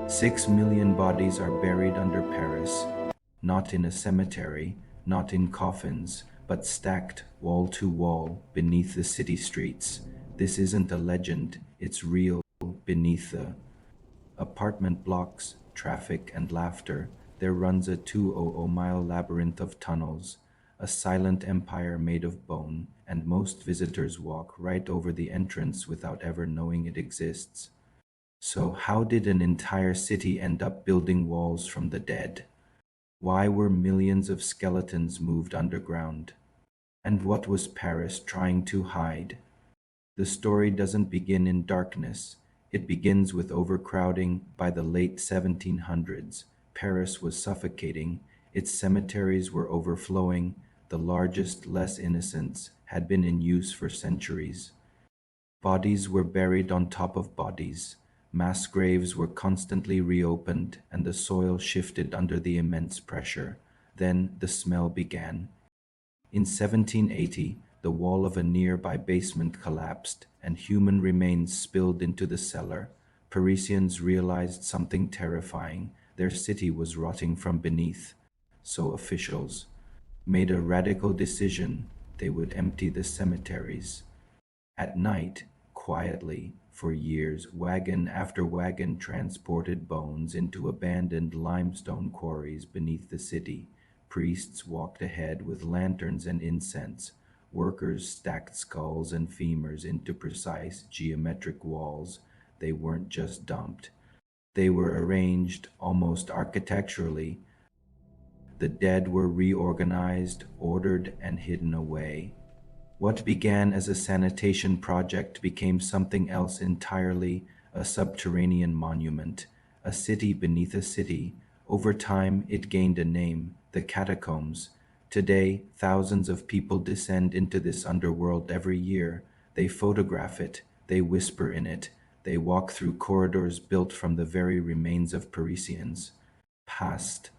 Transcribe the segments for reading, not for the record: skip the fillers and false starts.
6 million bodies are buried under Paris, not in a cemetery, not in coffins, but stacked wall to wall beneath the city streets. This isn't a legend, it's real beneath the apartment blocks, traffic, and laughter. There runs a 200-mile labyrinth of tunnels, a silent empire made of bone, and most visitors walk right over the entrance without ever knowing it exists. So, how did an entire city end up building walls from the dead? Why were millions of skeletons moved underground? And what was Paris trying to hide? The story doesn't begin in darkness. It begins with overcrowding. By the late 1700s. Paris was suffocating, its cemeteries were overflowing, the largest, less innocents had been in use for centuries. Bodies were buried on top of bodies. Mass graves were constantly reopened, and the soil shifted under the immense pressure. Then the smell began. In 1780, the wall of a nearby basement collapsed, and human remains spilled into the cellar. Parisians realized something terrifying. Their city was rotting from beneath. So officials made a radical decision. They would empty the cemeteries. At night, quietly, for years, wagon after wagon transported bones into abandoned limestone quarries beneath the city. Priests walked ahead with lanterns and incense. Workers stacked skulls and femurs into precise geometric walls. They weren't just dumped. They were arranged almost architecturally. The dead were reorganized, ordered, and hidden away. What began as a sanitation project became something else entirely, a subterranean monument, a city beneath a city. Over time, it gained a name, the Catacombs. Today, thousands of people descend into this underworld every year. They photograph it, they whisper in it, they walk through corridors built from the very remains of Parisians. Past.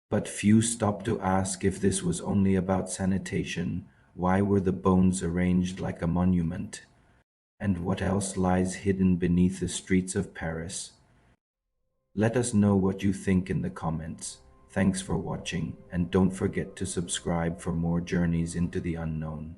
But few stop to ask if this was only about sanitation. Why were the bones arranged like a monument? And what else lies hidden beneath the streets of Paris? Let us know what you think in the comments. Thanks for watching, and don't forget to subscribe for more journeys into the unknown.